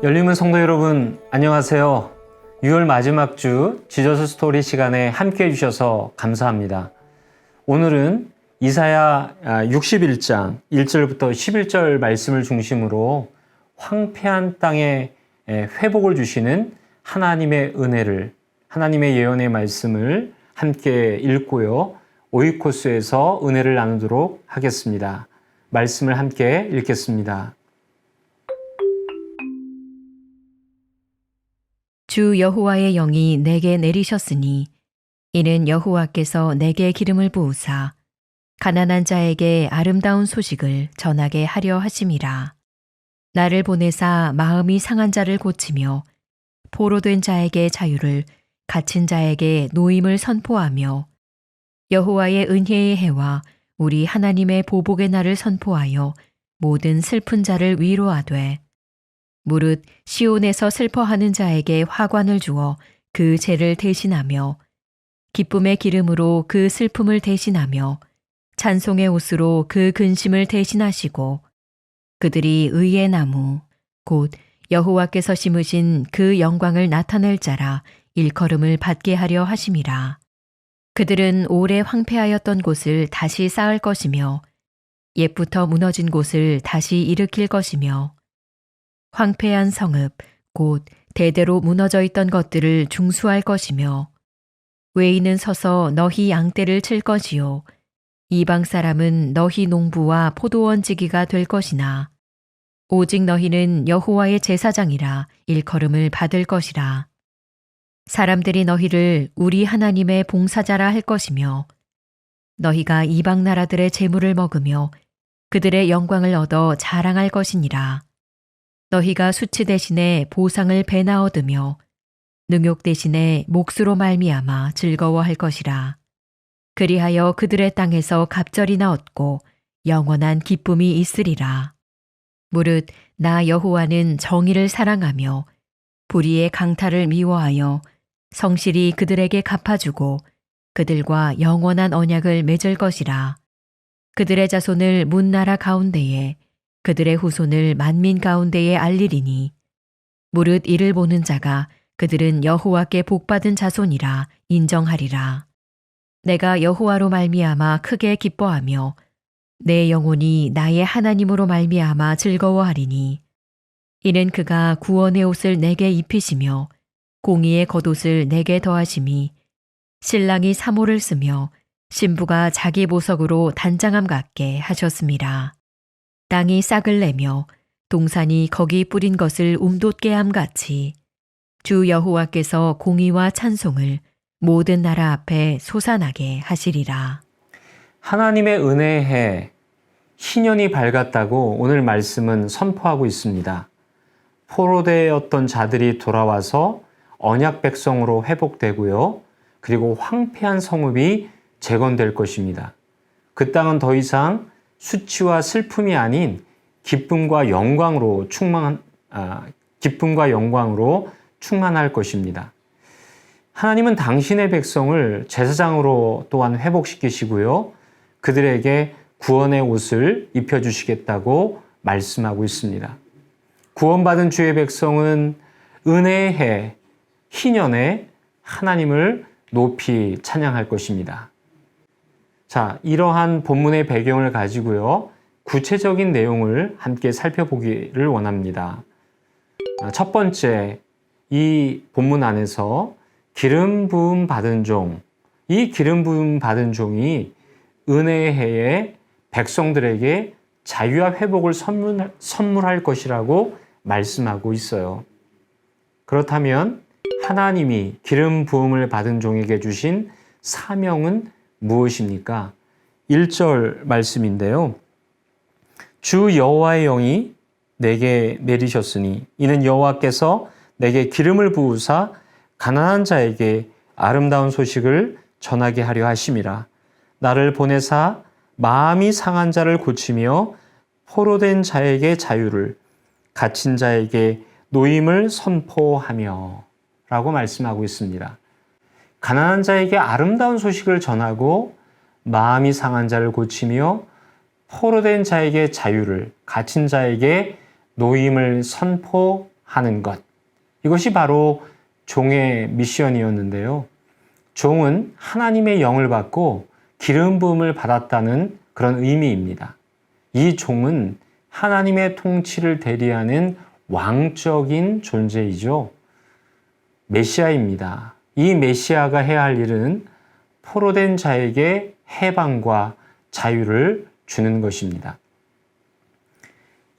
열림은 성도 여러분, 안녕하세요. 6월 마지막 주 지저스 스토리 시간에 함께 해주셔서 감사합니다. 오늘은 이사야 61장 1절부터 11절 말씀을 중심으로 황폐한 땅에 회복을 주시는 하나님의 은혜를, 하나님의 예언의 말씀을 함께 읽고요. 오이코스에서 은혜를 나누도록 하겠습니다. 말씀을 함께 읽겠습니다. 주 여호와의 영이 내게 내리셨으니 이는 여호와께서 내게 기름을 부으사 가난한 자에게 아름다운 소식을 전하게 하려 하심이라. 나를 보내사 마음이 상한 자를 고치며 포로된 자에게 자유를, 갇힌 자에게 노임을 선포하며 여호와의 은혜의 해와 우리 하나님의 보복의 날을 선포하여 모든 슬픈 자를 위로하되 무릇 시온에서 슬퍼하는 자에게 화관을 주어 그 죄를 대신하며 기쁨의 기름으로 그 슬픔을 대신하며 찬송의 옷으로 그 근심을 대신하시고 그들이 의의 나무 곧 여호와께서 심으신 그 영광을 나타낼 자라 일컬음을 받게 하려 하심이라. 그들은 오래 황폐하였던 곳을 다시 쌓을 것이며 옛부터 무너진 곳을 다시 일으킬 것이며 황폐한 성읍 곧 대대로 무너져 있던 것들을 중수할 것이며 외인은 서서 너희 양떼를 칠 것이요 이방 사람은 너희 농부와 포도원지기가 될 것이나 오직 너희는 여호와의 제사장이라 일컬음을 받을 것이라. 사람들이 너희를 우리 하나님의 봉사자라 할 것이며 너희가 이방 나라들의 재물을 먹으며 그들의 영광을 얻어 자랑할 것이니라. 너희가 수치 대신에 보상을 배나 얻으며 능욕 대신에 몫으로 말미암아 즐거워할 것이라. 그리하여 그들의 땅에서 갑절이나 얻고 영원한 기쁨이 있으리라. 무릇 나 여호와는 정의를 사랑하며 불의의 강탈을 미워하여 성실히 그들에게 갚아주고 그들과 영원한 언약을 맺을 것이라. 그들의 자손을 문나라 가운데에 그들의 후손을 만민 가운데에 알리리니 무릇 이를 보는 자가 그들은 여호와께 복받은 자손이라 인정하리라. 내가 여호와로 말미암아 크게 기뻐하며 내 영혼이 나의 하나님으로 말미암아 즐거워하리니 이는 그가 구원의 옷을 내게 입히시며 공의의 겉옷을 내게 더하심이 신랑이 사모를 쓰며 신부가 자기 보석으로 단장함 같게 하셨습니다. 땅이 싹을 내며 동산이 거기 뿌린 것을 움돋게 함 같이 주 여호와께서 공의와 찬송을 모든 나라 앞에 솟아나게 하시리라. 하나님의 은혜의 해, 희년이 밝았다고 오늘 말씀은 선포하고 있습니다. 포로되었던 자들이 돌아와서 언약 백성으로 회복되고요. 그리고 황폐한 성읍이 재건될 것입니다. 그 땅은 더 이상 수치와 슬픔이 아닌 기쁨과 영광으로 충만할 것입니다. 하나님은 당신의 백성을 제사장으로 또한 회복시키시고요. 그들에게 구원의 옷을 입혀주시겠다고 말씀하고 있습니다. 구원받은 주의 백성은 은혜의 해, 희년에 하나님을 높이 찬양할 것입니다. 자, 이러한 본문의 배경을 가지고요. 구체적인 내용을 함께 살펴보기를 원합니다. 첫 번째, 이 본문 안에서 기름 부음 받은 종, 이 기름 부음 받은 종이 은혜의 해에 백성들에게 자유와 회복을 선물할 것이라고 말씀하고 있어요. 그렇다면 하나님이 기름 부음을 받은 종에게 주신 사명은 무엇입니까? 1절 말씀인데요. 주 여호와의 영이 내게 내리셨으니 이는 여호와께서 내게 기름을 부으사 가난한 자에게 아름다운 소식을 전하게 하려 하심이라. 나를 보내사 마음이 상한 자를 고치며 포로된 자에게 자유를, 갇힌 자에게 노임을 선포하며 라고 말씀하고 있습니다. 가난한 자에게 아름다운 소식을 전하고 마음이 상한 자를 고치며 포로된 자에게 자유를, 갇힌 자에게 노임을 선포하라 하는 것. 이것이 바로 종의 미션이었는데요. 종은 하나님의 영을 받고 기름 부음을 받았다는 그런 의미입니다. 이 종은 하나님의 통치를 대리하는 왕적인 존재이죠. 메시아입니다. 이 메시아가 해야 할 일은 포로된 자에게 해방과 자유를 주는 것입니다.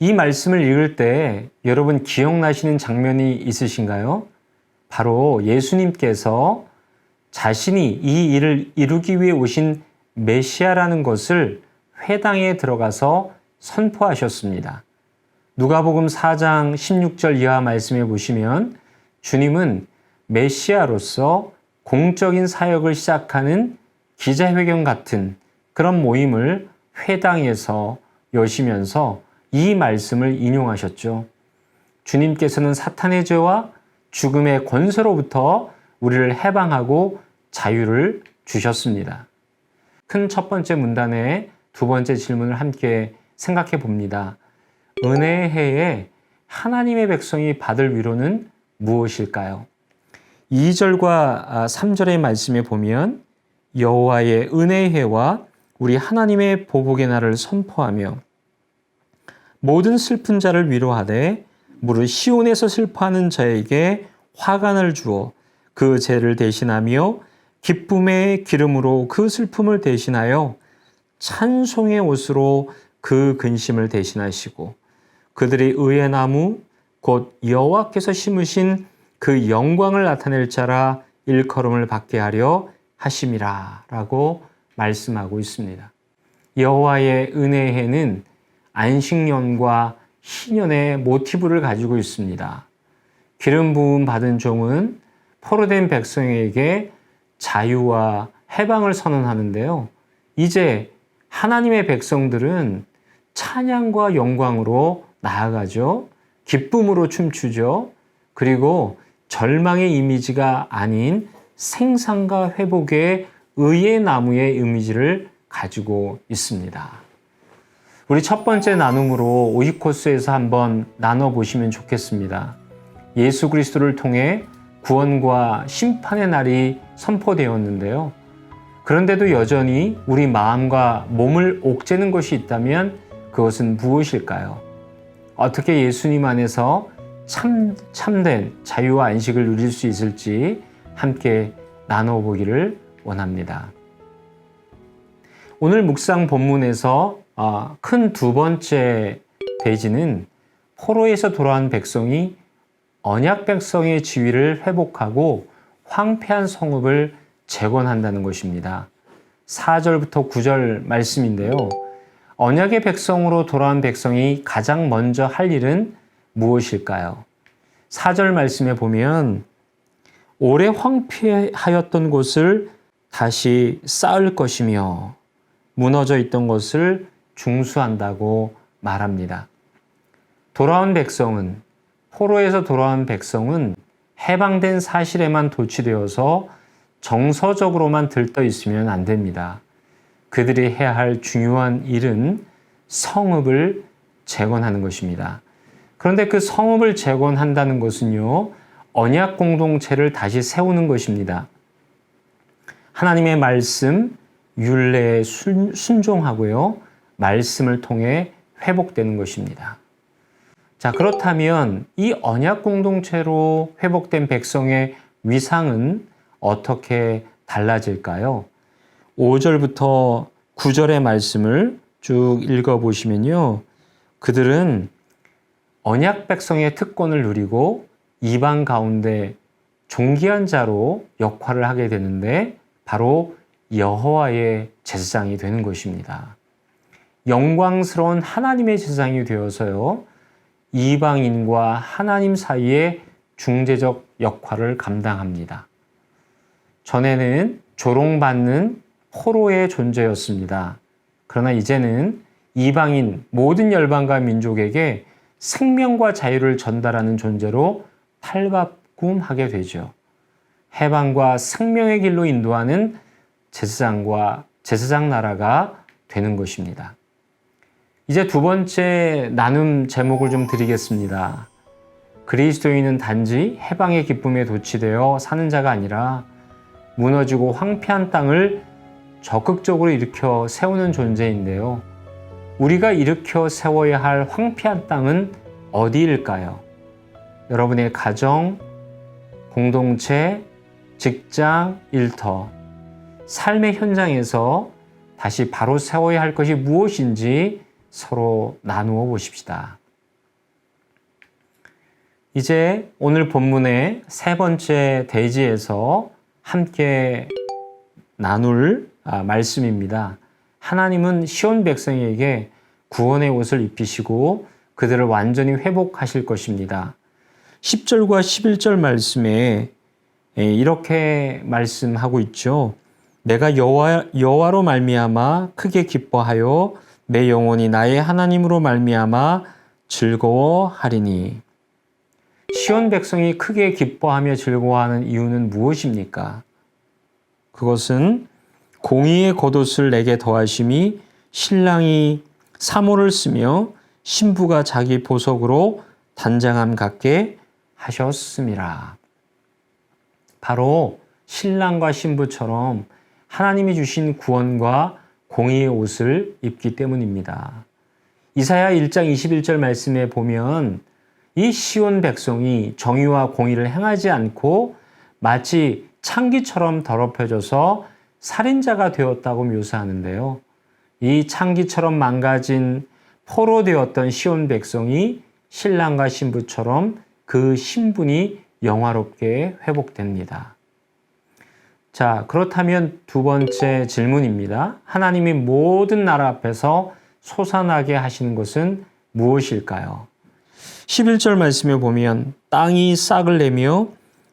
이 말씀을 읽을 때 여러분 기억나시는 장면이 있으신가요? 바로 예수님께서 자신이 이 일을 이루기 위해 오신 메시아라는 것을 회당에 들어가서 선포하셨습니다. 누가복음 4장 16절 이하 말씀에 보시면 주님은 메시아로서 공적인 사역을 시작하는 기자회견 같은 그런 모임을 회당에서 여시면서 이 말씀을 인용하셨죠. 주님께서는 사탄의 죄와 죽음의 권세로부터 우리를 해방하고 자유를 주셨습니다. 큰 첫 번째 문단의 두 번째 질문을 함께 생각해 봅니다. 은혜의 해에 하나님의 백성이 받을 위로는 무엇일까요? 2절과 3절의 말씀에 보면 여호와의 은혜의 해와 우리 하나님의 보복의 날을 선포하며 모든 슬픈 자를 위로하되 무릇 시온에서 슬퍼하는 자에게 화관을 주어 그 죄를 대신하며 기쁨의 기름으로 그 슬픔을 대신하여 찬송의 옷으로 그 근심을 대신하시고 그들의 의의 나무 곧 여호와께서 심으신 그 영광을 나타낼 자라 일컬음을 받게 하려 하심이라 라고 말씀하고 있습니다. 여호와의 은혜의 해는 안식년과 희년의 모티브를 가지고 있습니다. 기름 부음 받은 종은 포로된 백성에게 자유와 해방을 선언하는데요. 이제 하나님의 백성들은 찬양과 영광으로 나아가죠. 기쁨으로 춤추죠. 그리고 절망의 이미지가 아닌 생산과 회복의 의의 나무의 이미지를 가지고 있습니다. 우리 첫 번째 나눔으로 오이코스에서 한번 나눠보시면 좋겠습니다. 예수 그리스도를 통해 구원과 심판의 날이 선포되었는데요. 그런데도 여전히 우리 마음과 몸을 옥죄는 것이 있다면 그것은 무엇일까요? 어떻게 예수님 안에서 참된 자유와 안식을 누릴 수 있을지 함께 나눠보기를 원합니다. 오늘 묵상 본문에서 큰 두 번째 대지는 포로에서 돌아온 백성이 언약 백성의 지위를 회복하고 황폐한 성읍을 재건한다는 것입니다. 4절부터 9절 말씀인데요. 언약의 백성으로 돌아온 백성이 가장 먼저 할 일은 무엇일까요? 4절 말씀에 보면 오래 황폐하였던 곳을 다시 쌓을 것이며 무너져 있던 것을 중수한다고 말합니다. 포로에서 돌아온 백성은 해방된 사실에만 도취되어서 정서적으로만 들떠 있으면 안 됩니다. 그들이 해야 할 중요한 일은 성읍을 재건하는 것입니다. 그런데 그 성읍을 재건한다는 것은요, 언약 공동체를 다시 세우는 것입니다. 하나님의 말씀, 율례에 순종하고요, 말씀을 통해 회복되는 것입니다. 자, 그렇다면 이 언약 공동체로 회복된 백성의 위상은 어떻게 달라질까요? 5절부터 9절의 말씀을 쭉 읽어보시면요. 그들은 언약 백성의 특권을 누리고 이방 가운데 존귀한 자로 역할을 하게 되는데 바로 여호와의 제사장이 되는 것입니다. 영광스러운 하나님의 제사장이 되어서요. 이방인과 하나님 사이의 중재적 역할을 감당합니다. 전에는 조롱받는 포로의 존재였습니다. 그러나 이제는 이방인 모든 열방과 민족에게 생명과 자유를 전달하는 존재로 탈바꿈하게 되죠. 해방과 생명의 길로 인도하는 제사장 나라가 되는 것입니다. 이제 두 번째 나눔 제목을 좀 드리겠습니다. 그리스도인은 단지 해방의 기쁨에 도취되어 사는 자가 아니라 무너지고 황폐한 땅을 적극적으로 일으켜 세우는 존재인데요. 우리가 일으켜 세워야 할 황폐한 땅은 어디일까요? 여러분의 가정, 공동체, 직장, 일터, 삶의 현장에서 다시 바로 세워야 할 것이 무엇인지 서로 나누어 보십시다. 이제 오늘 본문의 세 번째 대지에서 함께 나눌 말씀입니다. 하나님은 시온 백성에게 구원의 옷을 입히시고 그들을 완전히 회복하실 것입니다. 10절과 11절 말씀에 이렇게 말씀하고 있죠. 내가 여호와로 말미암아 크게 기뻐하여 내 영혼이 나의 하나님으로 말미암아 즐거워하리니. 시온 백성이 크게 기뻐하며 즐거워하는 이유는 무엇입니까? 그것은 공의의 겉옷을 내게 더하심이 신랑이 사모를 쓰며 신부가 자기 보석으로 단장함 같게 하셨음이라. 바로 신랑과 신부처럼 하나님이 주신 구원과 공의의 옷을 입기 때문입니다. 이사야 1장 21절 말씀에 보면 이 시온 백성이 정의와 공의를 행하지 않고 마치 창기처럼 더럽혀져서 살인자가 되었다고 묘사하는데요. 이 창기처럼 망가진 포로되었던 시온 백성이 신랑과 신부처럼 그 신분이 영화롭게 회복됩니다. 자, 그렇다면 두 번째 질문입니다. 하나님이 모든 나라 앞에서 솟아나게 하시는 것은 무엇일까요? 11절 말씀에 보면 땅이 싹을 내며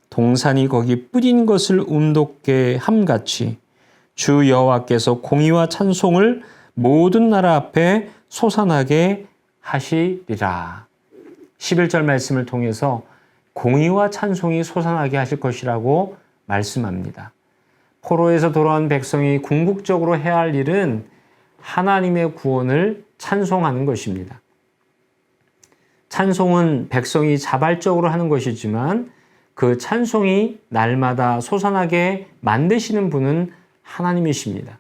동산이 거기 뿌린 것을 움돋게 함같이 주 여호와께서 공의와 찬송을 모든 나라 앞에 솟아나게 하시리라. 11절 말씀을 통해서 공의와 찬송이 솟아나게 하실 것이라고 말씀합니다. 포로에서 돌아온 백성이 궁극적으로 해야 할 일은 하나님의 구원을 찬송하는 것입니다. 찬송은 백성이 자발적으로 하는 것이지만 그 찬송이 날마다 솟아나게 만드시는 분은 하나님이십니다.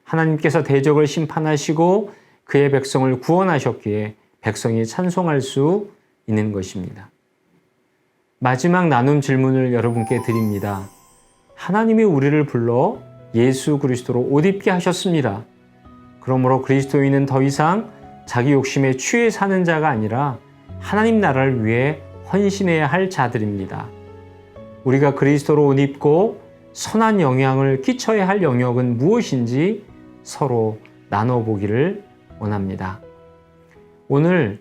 하나님께서 대적을 심판하시고 그의 백성을 구원하셨기에 백성이 찬송할 수 있는 것입니다. 마지막 나눔 질문을 여러분께 드립니다. 하나님이 우리를 불러 예수 그리스도로 옷 입게 하셨습니다. 그러므로 그리스도인은 더 이상 자기 욕심에 취해 사는 자가 아니라 하나님 나라를 위해 헌신해야 할 자들입니다. 우리가 그리스도로 옷 입고 선한 영향을 끼쳐야 할 영역은 무엇인지 서로 나눠보기를 원합니다. 오늘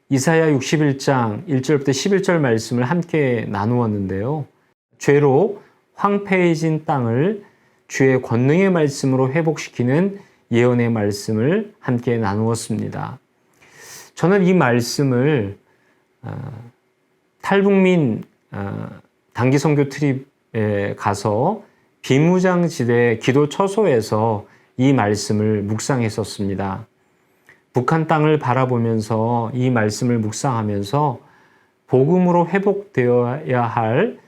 이사야 61장 1절부터 11절 말씀을 함께 나누었는데요. 죄로 황폐해진 땅을 주의 권능의 말씀으로 회복시키는 예언의 말씀을 함께 나누었습니다. 저는 이 말씀을 탈북민 단기 선교 트립에 가서 비무장지대 기도 처소에서 이 말씀을 묵상했었습니다. 북한 땅을 바라보면서 이 말씀을 묵상하면서 복음으로 회복되어야 할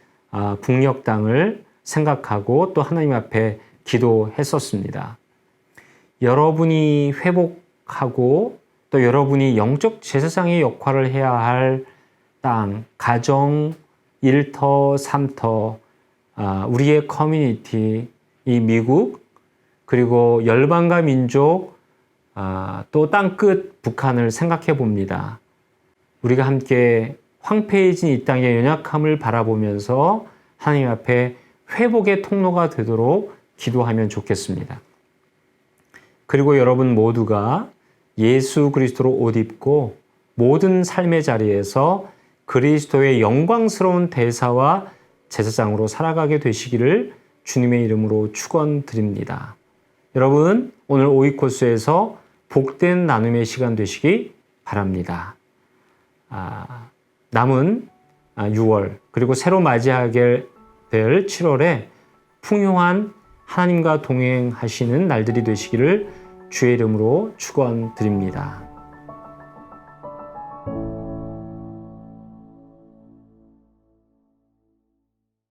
북녘 땅을 생각하고 또 하나님 앞에 기도했었습니다. 여러분이 회복하고 또 여러분이 영적 제사장의 역할을 해야 할 땅, 가정, 일터, 삼터, 우리의 커뮤니티, 이 미국, 그리고 열방과 민족, 또 땅끝 북한을 생각해 봅니다. 우리가 함께 황폐해진 이 땅의 연약함을 바라보면서 하나님 앞에 회복의 통로가 되도록 기도하면 좋겠습니다. 그리고 여러분 모두가 예수 그리스도로 옷 입고 모든 삶의 자리에서 그리스도의 영광스러운 대사와 제사장으로 살아가게 되시기를 주님의 이름으로 축원드립니다. 여러분 오늘 오이코스에서 복된 나눔의 시간 되시기 바랍니다. 남은 6월 그리고 새로 맞이하게 될 7월에 풍요한 하나님과 동행하시는 날들이 되시기를 주의 이름으로 축원드립니다.